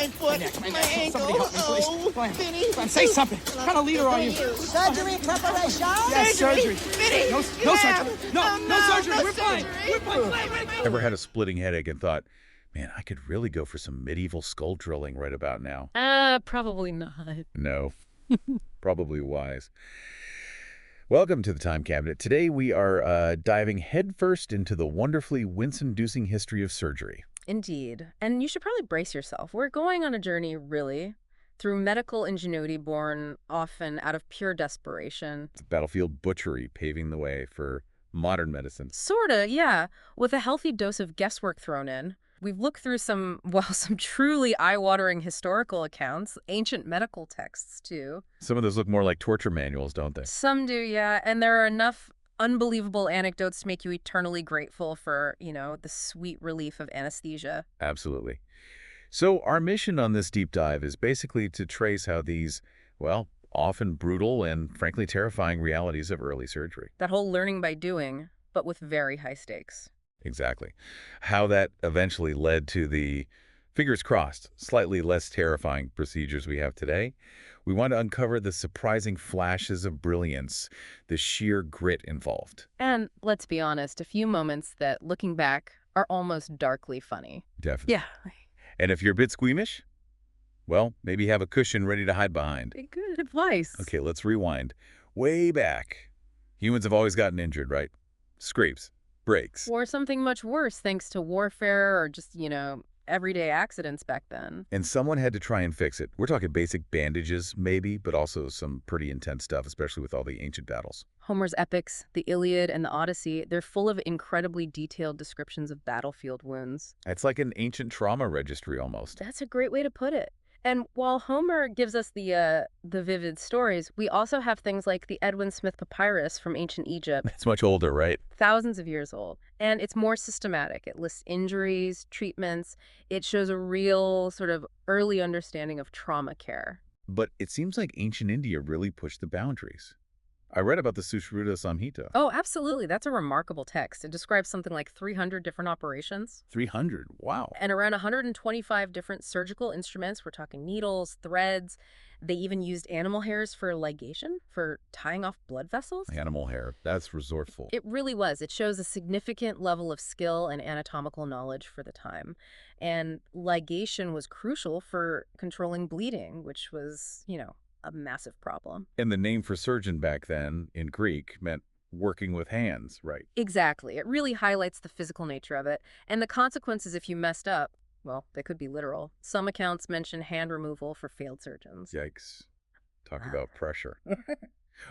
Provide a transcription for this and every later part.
my foot, my ankle. Somebody help me, please. Oh, Glenn, Vinny. Glenn, say something. What kind of leader are you? Surgery preparation? Yes, surgery. Vinny. No surgery. No surgery. We're fine. We're fine. Ever had a splitting headache and thought, man, I could really go for some medieval skull drilling right about now? Probably not. No. Probably wise. Welcome to the Time Cabinet. Today we are diving headfirst into the wonderfully wince-inducing history of surgery. Indeed. And you should probably brace yourself. We're going on a journey, really, through medical ingenuity born often out of pure desperation. It's battlefield butchery paving the way for modern medicine. Sorta, yeah, with a healthy dose of guesswork thrown in. We've looked through some truly eye-watering historical accounts, ancient medical texts, too. Some of those look more like torture manuals, don't they? Some do, yeah, and there are enough unbelievable anecdotes to make you eternally grateful for, the sweet relief of anesthesia. Absolutely. So our mission on this deep dive is basically to trace how these, well, often brutal and frankly terrifying realities of early surgery. That whole learning by doing, but with very high stakes. Exactly. How that eventually led to the, fingers crossed, slightly less terrifying procedures we have today. We want to uncover the surprising flashes of brilliance, the sheer grit involved. And let's be honest, a few moments that, looking back, are almost darkly funny. Definitely. Yeah. And if you're a bit squeamish, well, maybe have a cushion ready to hide behind. Good advice. Okay, let's rewind. Way back. Humans have always gotten injured, right? Scrapes. Breaks. Or something much worse thanks to warfare or just, everyday accidents back then. And someone had to try and fix it. We're talking basic bandages, maybe, but also some pretty intense stuff, especially with all the ancient battles. Homer's epics, the Iliad and the Odyssey, they're full of incredibly detailed descriptions of battlefield wounds. It's like an ancient trauma registry almost. That's a great way to put it. And while Homer gives us the vivid stories, we also have things like the Edwin Smith Papyrus from ancient Egypt. It's much older, right? Thousands of years old. And it's more systematic. It lists injuries, treatments. It shows a real sort of early understanding of trauma care. But it seems like ancient India really pushed the boundaries. I read about the Sushruta Samhita. Oh, absolutely. That's a remarkable text. It describes something like 300 different operations. 300? Wow. And around 125 different surgical instruments. We're talking needles, threads. They even used animal hairs for ligation, for tying off blood vessels. Animal hair. That's resourceful. It really was. It shows a significant level of skill and anatomical knowledge for the time. And ligation was crucial for controlling bleeding, which was, a massive problem. And the name for surgeon back then, in Greek, meant working with hands, right? Exactly. It really highlights the physical nature of it. And the consequences if you messed up, well, they could be literal. Some accounts mention hand removal for failed surgeons. Yikes. Talk about pressure.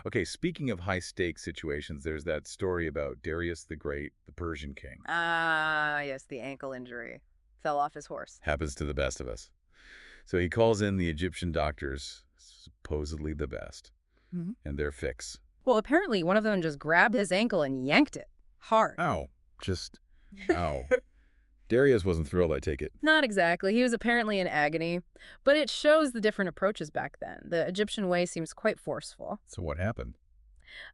Okay, speaking of high-stakes situations, there's that story about Darius the Great, the Persian king. Ah, yes, the ankle injury. Fell off his horse. Happens to the best of us. So he calls in the Egyptian doctors, supposedly the best, and their fix. Well, apparently one of them just grabbed his ankle and yanked it. Hard. Ow. Just, ow. Darius wasn't thrilled, I take it. Not exactly. He was apparently in agony. But it shows the different approaches back then. The Egyptian way seems quite forceful. So what happened?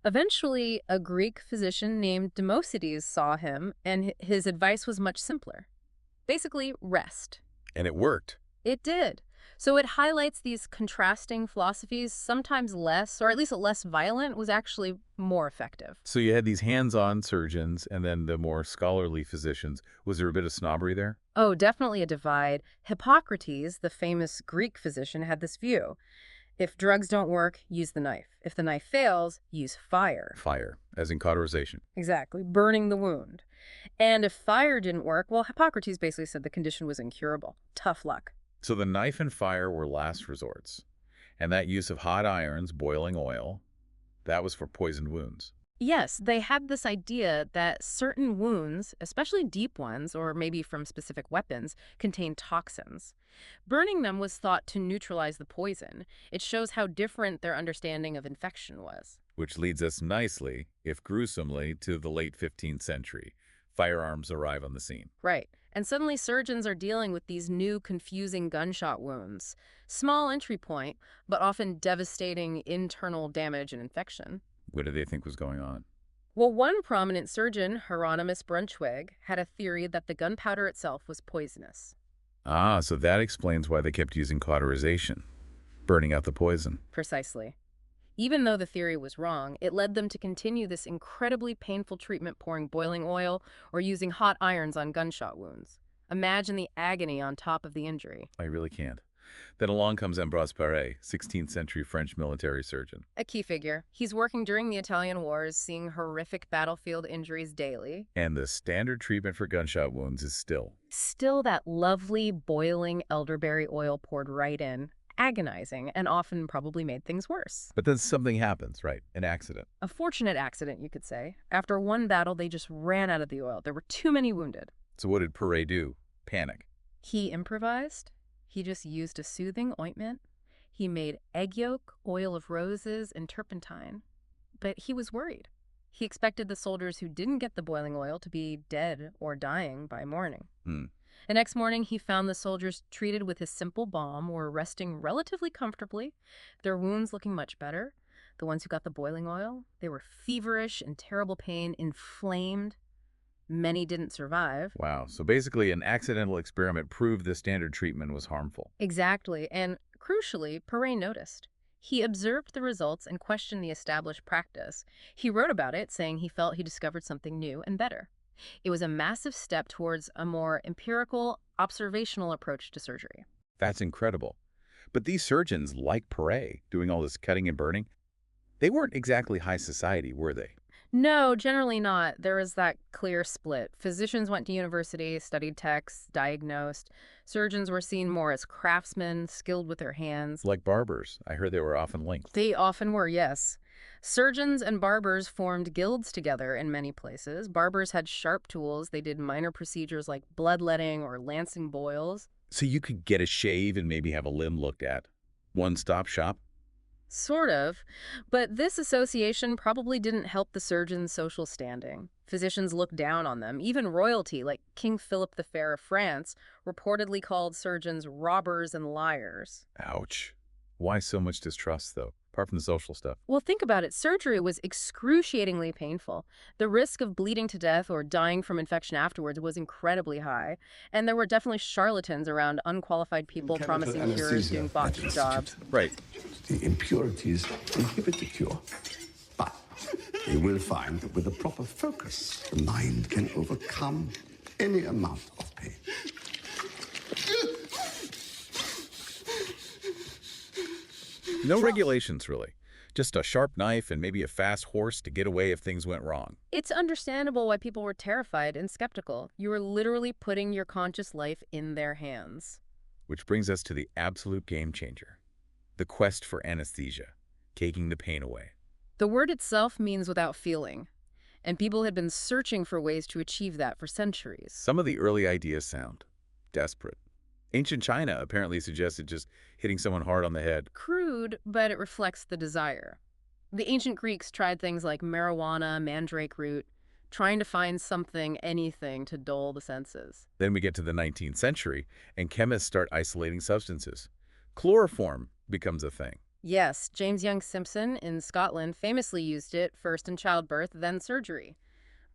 Eventually, a Greek physician named Democedes saw him, and his advice was much simpler. Basically, rest. And it worked. It did. So it highlights these contrasting philosophies. Sometimes less, or at least less violent, was actually more effective. So you had these hands-on surgeons and then the more scholarly physicians. Was there a bit of snobbery there? Oh, definitely a divide. Hippocrates, the famous Greek physician, had this view. If drugs don't work, use the knife. If the knife fails, use fire. Fire, as in cauterization. Exactly, burning the wound. And if fire didn't work, well, Hippocrates basically said the condition was incurable. Tough luck. So the knife and fire were last resorts. And that use of hot irons, boiling oil, that was for poisoned wounds. Yes, they had this idea that certain wounds, especially deep ones, or maybe from specific weapons, contain toxins. Burning them was thought to neutralize the poison. It shows how different their understanding of infection was. Which leads us nicely, if gruesomely, to the late 15th century. Firearms arrive on the scene. Right. And suddenly surgeons are dealing with these new, confusing gunshot wounds. Small entry point, but often devastating internal damage and infection. What do they think was going on? Well, one prominent surgeon, Hieronymus Brunschwig, had a theory that the gunpowder itself was poisonous. Ah, so that explains why they kept using cauterization, burning out the poison. Precisely. Even though the theory was wrong, it led them to continue this incredibly painful treatment, pouring boiling oil or using hot irons on gunshot wounds. Imagine the agony on top of the injury. I really can't. Then along comes Ambroise Paré, 16th century French military surgeon. A key figure. He's working during the Italian wars, seeing horrific battlefield injuries daily. And the standard treatment for gunshot wounds is Still that lovely, boiling elderberry oil poured right in, agonizing, and often probably made things worse. But then something happens, right? An accident. A fortunate accident, you could say. After one battle, they just ran out of the oil. There were too many wounded. So what did Paré do? Panic. He improvised. He just used a soothing ointment. He made egg yolk, oil of roses, and turpentine. But he was worried. He expected the soldiers who didn't get the boiling oil to be dead or dying by morning. The next morning, he found the soldiers treated with his simple balm were resting relatively comfortably, their wounds looking much better. The ones who got the boiling oil, they were feverish, in terrible pain, inflamed. Many didn't survive. Wow. So basically an accidental experiment proved the standard treatment was harmful. Exactly, and crucially, Paré noticed. He observed the results and questioned the established practice. He wrote about it, saying he felt he discovered something new and better. It was a massive step towards a more empirical, observational approach to surgery. That's incredible. But these surgeons, like Paré, doing all this cutting and burning, they weren't exactly high society, were they? No, generally not. There was that clear split. Physicians went to university, studied texts, diagnosed. Surgeons were seen more as craftsmen, skilled with their hands. Like barbers. I heard they were often linked. They often were, yes. Surgeons and barbers formed guilds together in many places. Barbers had sharp tools. They did minor procedures like bloodletting or lancing boils. So you could get a shave and maybe have a limb looked at. One-stop shop? Sort of, but this association probably didn't help the surgeons' social standing. Physicians looked down on them. Even royalty, like King Philip the Fair of France, reportedly called surgeons robbers and liars. Ouch. Why so much distrust, though, apart from the social stuff? Well, think about it. Surgery was excruciatingly painful. The risk of bleeding to death or dying from infection afterwards was incredibly high. And there were definitely charlatans around, unqualified people promising cures, doing botched jobs. Right. The impurities inhibit the cure. But you will find that with a proper focus, the mind can overcome any amount of pain. No regulations, really. Just a sharp knife and maybe a fast horse to get away if things went wrong. It's understandable why people were terrified and skeptical. You were literally putting your conscious life in their hands. Which brings us to the absolute game changer. The quest for anesthesia, taking the pain away. The word itself means without feeling, and people had been searching for ways to achieve that for centuries. Some of the early ideas sound desperate. Ancient China apparently suggested just hitting someone hard on the head. Crude, but it reflects the desire. The ancient Greeks tried things like marijuana, mandrake root, trying to find something, anything, to dull the senses. Then we get to the 19th century, and chemists start isolating substances. Chloroform becomes a thing. Yes, James Young Simpson in Scotland famously used it first in childbirth, then surgery.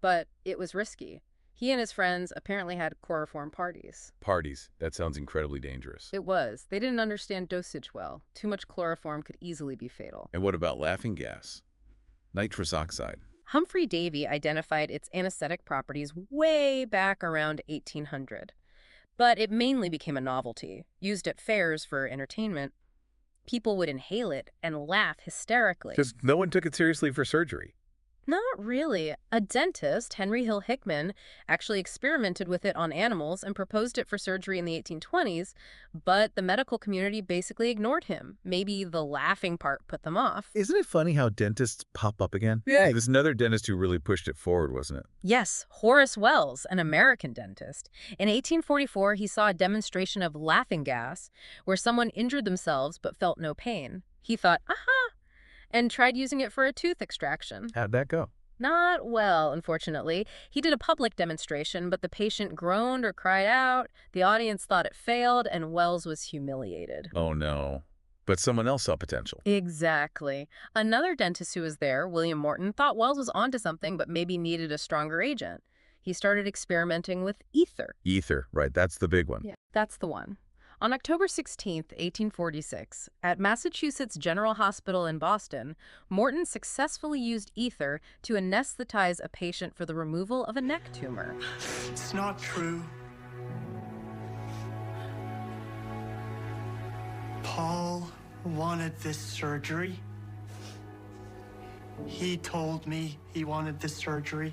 But it was risky. He and his friends apparently had chloroform parties. Parties. That sounds incredibly dangerous. It was. They didn't understand dosage well. Too much chloroform could easily be fatal. And what about laughing gas? Nitrous oxide. Humphrey Davy identified its anesthetic properties way back around 1800. But it mainly became a novelty, used at fairs for entertainment. People would inhale it and laugh hysterically. Because no one took it seriously for surgery. Not really. A dentist, Henry Hill Hickman, actually experimented with it on animals and proposed it for surgery in the 1820s, but the medical community basically ignored him. Maybe the laughing part put them off. Isn't it funny how dentists pop up again? Yeah. There's another dentist who really pushed it forward, wasn't it? Yes, Horace Wells, an American dentist. In 1844, he saw a demonstration of laughing gas where someone injured themselves but felt no pain. He thought, aha, and tried using it for a tooth extraction. How'd that go? Not well, unfortunately. He did a public demonstration, but the patient groaned or cried out. The audience thought it failed, and Wells was humiliated. Oh, no. But someone else saw potential. Exactly. Another dentist who was there, William Morton, thought Wells was onto something, but maybe needed a stronger agent. He started experimenting with ether. Ether, right, that's the big one. Yeah, that's the one. On October 16th, 1846, at Massachusetts General Hospital in Boston, Morton successfully used ether to anesthetize a patient for the removal of a neck tumor. It's not true. Paul wanted this surgery. He told me he wanted this surgery.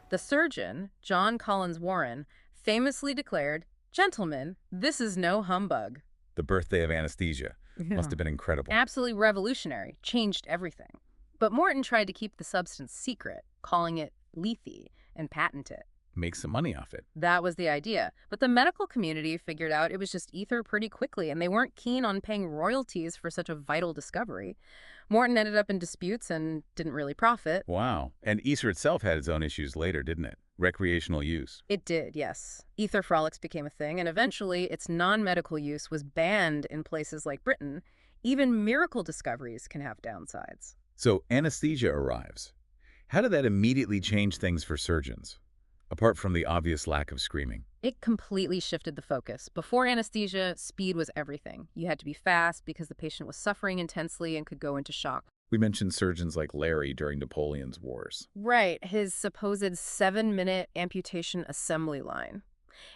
The surgeon, John Collins Warren, famously declared, "Gentlemen, this is no humbug." The birthday of anesthesia. Must have been incredible. Absolutely revolutionary, changed everything. But Morton tried to keep the substance secret, calling it lethe, and patent it. Make some money off it. That was the idea. But the medical community figured out it was just ether pretty quickly, and they weren't keen on paying royalties for such a vital discovery. Morton ended up in disputes and didn't really profit. Wow. And ether itself had its own issues later, didn't it? Recreational use. It did, yes. Ether frolics became a thing, and eventually its non-medical use was banned in places like Britain. Even miracle discoveries can have downsides. So anesthesia arrives. How did that immediately change things for surgeons? Apart from the obvious lack of screaming. It completely shifted the focus. Before anesthesia, speed was everything. You had to be fast because the patient was suffering intensely and could go into shock. We mentioned surgeons like Larry during Napoleon's wars. Right, his supposed 7-minute amputation assembly line.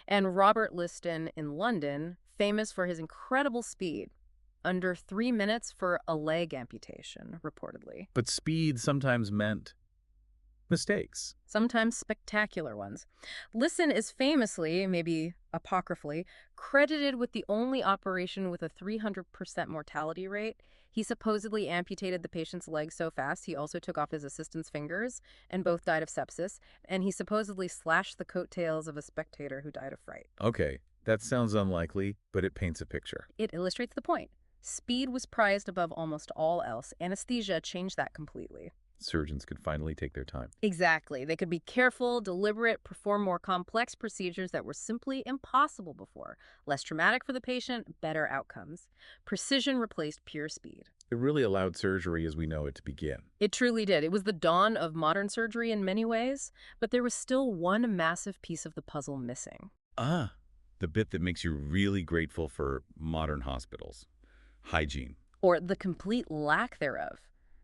And Robert Liston in London, famous for his incredible speed. Under 3 minutes for a leg amputation, reportedly. But speed sometimes meant mistakes. Sometimes spectacular ones. Liston is famously, maybe apocryphally, credited with the only operation with a 300% mortality rate. He supposedly amputated the patient's leg so fast he also took off his assistant's fingers, and both died of sepsis, and he supposedly slashed the coattails of a spectator who died of fright. Okay, that sounds unlikely, but it paints a picture. It illustrates the point. Speed was prized above almost all else. Anesthesia changed that completely. Surgeons could finally take their time. Exactly. They could be careful, deliberate, perform more complex procedures that were simply impossible before. Less traumatic for the patient, better outcomes. Precision replaced pure speed. It really allowed surgery as we know it to begin. It truly did. It was the dawn of modern surgery in many ways, but there was still one massive piece of the puzzle missing. The bit that makes you really grateful for modern hospitals. Hygiene. Or the complete lack thereof.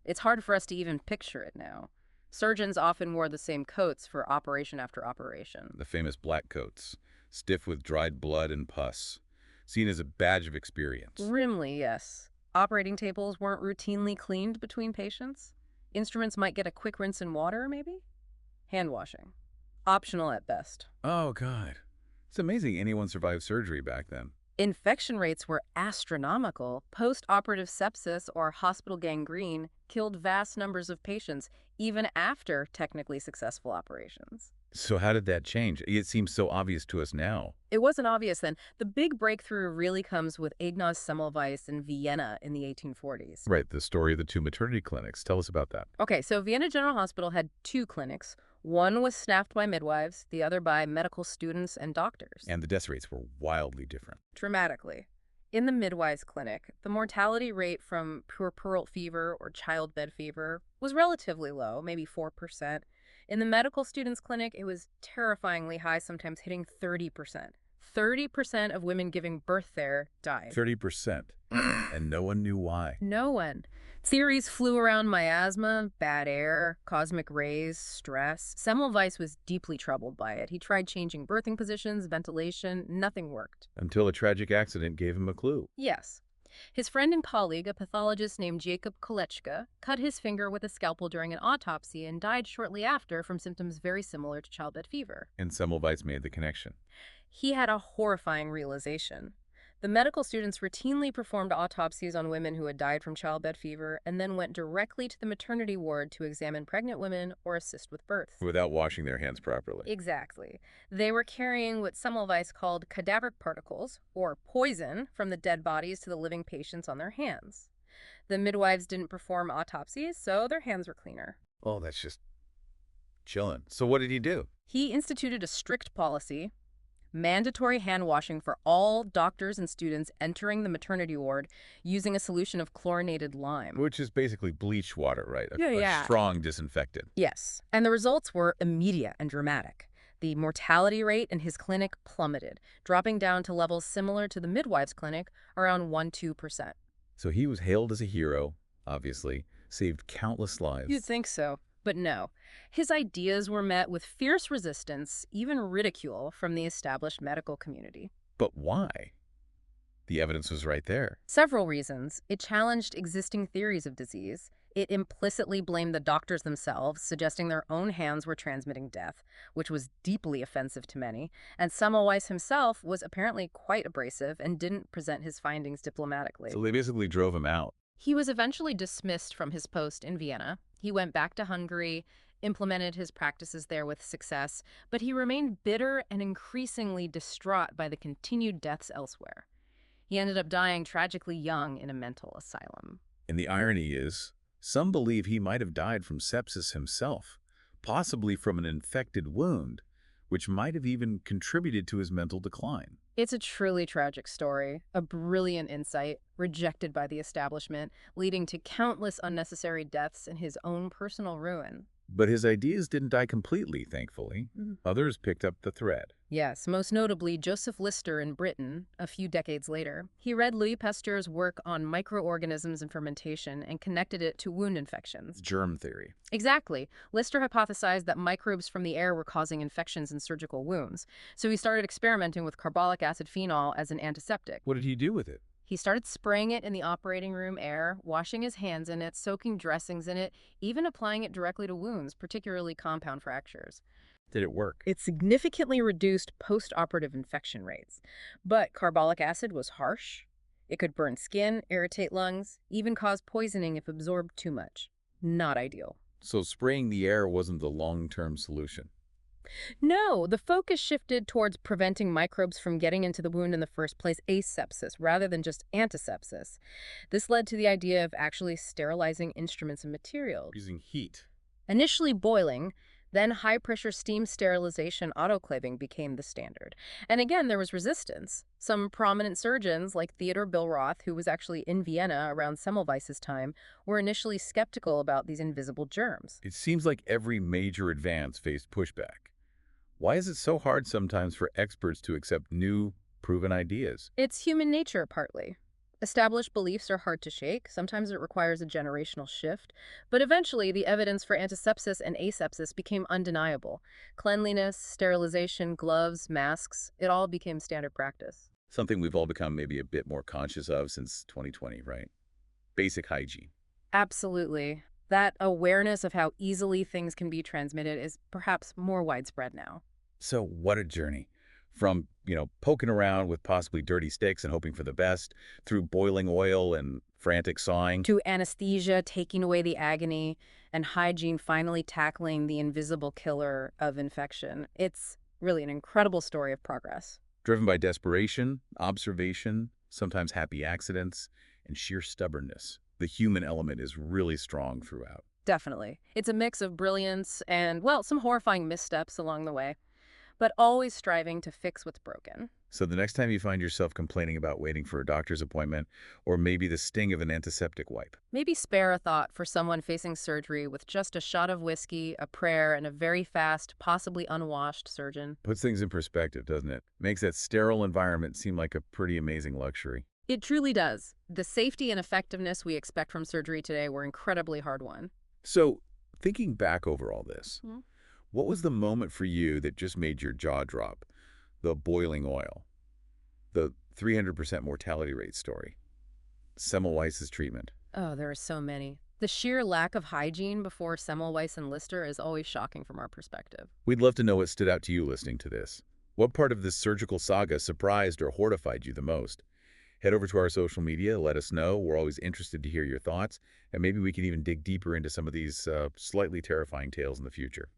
It's hard for us to even picture it now. Surgeons often wore the same coats for operation after operation. The famous black coats, stiff with dried blood and pus, seen as a badge of experience. Grimly, yes. Operating tables weren't routinely cleaned between patients. Instruments might get a quick rinse in water, maybe? Hand washing. Optional at best. Oh, God. It's amazing anyone survived surgery back then. Infection rates were astronomical. Post-operative sepsis or hospital gangrene killed vast numbers of patients, even after technically successful operations. So how did that change? It seems so obvious to us now. It wasn't obvious then. The big breakthrough really comes with Ignaz Semmelweis in Vienna in the 1840s. Right, the story of the 2 maternity clinics. Tell us about that. Okay, so Vienna General Hospital had 2 clinics. One was staffed by midwives, the other by medical students and doctors. And the death rates were wildly different. Dramatically. In the midwives' clinic, the mortality rate from puerperal fever or childbed fever was relatively low, maybe 4%. In the medical students' clinic, it was terrifyingly high, sometimes hitting 30%. 30% of women giving birth there died. 30%. And no one knew why. No one. Theories flew around miasma, bad air, cosmic rays, stress. Semmelweis was deeply troubled by it. He tried changing birthing positions, ventilation. Nothing worked. Until a tragic accident gave him a clue. Yes. His friend and colleague, a pathologist named Jacob Kolechka, cut his finger with a scalpel during an autopsy and died shortly after from symptoms very similar to childbed fever. And Semmelweis made the connection. He had a horrifying realization. The medical students routinely performed autopsies on women who had died from childbed fever and then went directly to the maternity ward to examine pregnant women or assist with birth. Without washing their hands properly. Exactly. They were carrying what Semmelweis called cadaveric particles, or poison, from the dead bodies to the living patients on their hands. The midwives didn't perform autopsies, so their hands were cleaner. Oh, that's just chilling. So what did he do? He instituted a strict policy. mandatory hand washing for all doctors and students entering the maternity ward using a solution of chlorinated lime. Which is basically bleach water, right? A Yeah. strong disinfectant. Yes, and the results were immediate and dramatic. The mortality rate in his clinic plummeted, dropping down to levels similar to the midwife's clinic, around 1–2%. So he was hailed as a hero, obviously, saved countless lives. You'd think so, but no. His ideas were met with fierce resistance, even ridicule, from the established medical community. But why? The evidence was right there. Several reasons. It challenged existing theories of disease. It implicitly blamed the doctors themselves, suggesting their own hands were transmitting death, which was deeply offensive to many. And Semmelweis himself was apparently quite abrasive and didn't present his findings diplomatically. So they basically drove him out. He was eventually dismissed from his post in Vienna. He went back to Hungary, implemented his practices there with success, but he remained bitter and increasingly distraught by the continued deaths elsewhere. He ended up dying tragically young in a mental asylum. And the irony is, some believe he might have died from sepsis himself, possibly from an infected wound, which might have even contributed to his mental decline. It's a truly tragic story, a brilliant insight, rejected by the establishment, leading to countless unnecessary deaths and his own personal ruin. But his ideas didn't die completely, thankfully. Others picked up the thread. Yes, most notably Joseph Lister in Britain, a few decades later. He read Louis Pasteur's work on microorganisms and fermentation and connected it to wound infections. Germ theory. Exactly. Lister hypothesized that microbes from the air were causing infections in surgical wounds. So he started experimenting with carbolic acid phenol as an antiseptic. What did he do with it? He started spraying it in the operating room air, washing his hands in it, soaking dressings in it, even applying it directly to wounds, particularly compound fractures. Did it work? It significantly reduced post-operative infection rates. But carbolic acid was harsh. It could burn skin, irritate lungs, even cause poisoning if absorbed too much. Not ideal. So spraying the air wasn't the long-term solution. No, the focus shifted towards preventing microbes from getting into the wound in the first place, asepsis, rather than just antisepsis. This led to the idea of actually sterilizing instruments and materials. Using heat. Initially boiling, then high-pressure steam sterilization autoclaving became the standard. And again, there was resistance. Some prominent surgeons, like Theodor Billroth, who was actually in Vienna around Semmelweis's time, were initially skeptical about these invisible germs. It seems like every major advance faced pushback. Why is it so hard sometimes for experts to accept new, proven ideas? It's human nature, partly. Established beliefs are hard to shake. Sometimes it requires a generational shift. But eventually, the evidence for antisepsis and asepsis became undeniable. Cleanliness, sterilization, gloves, masks, it all became standard practice. Something we've all become maybe a bit more conscious of since 2020, right? Basic hygiene. Absolutely. That awareness of how easily things can be transmitted is perhaps more widespread now. So what a journey. From, poking around with possibly dirty sticks and hoping for the best, through boiling oil and frantic sawing. To anesthesia, taking away the agony, and hygiene finally tackling the invisible killer of infection. It's really an incredible story of progress. Driven by desperation, observation, sometimes happy accidents, and sheer stubbornness. The human element is really strong throughout. Definitely. It's a mix of brilliance and, well, some horrifying missteps along the way, but always striving to fix what's broken. So the next time you find yourself complaining about waiting for a doctor's appointment, or maybe the sting of an antiseptic wipe, Maybe spare a thought for someone facing surgery with just a shot of whiskey, a prayer, and a very fast, possibly unwashed surgeon. puts things in perspective, doesn't it? Makes that sterile environment seem like a pretty amazing luxury. It truly does. The safety and effectiveness we expect from surgery today were incredibly hard-won. So, thinking back over all this, Mhm. what was the moment for you that just made your jaw drop? The boiling oil, the 300% mortality rate story, Semmelweis's treatment. Oh, there are so many. The sheer lack of hygiene before Semmelweis and Lister is always shocking from our perspective. We'd love to know what stood out to you listening to this. What part of this surgical saga surprised or horrified you the most? Head over to our social media, let us know. We're always interested to hear your thoughts, and maybe we can even dig deeper into some of these slightly terrifying tales in the future.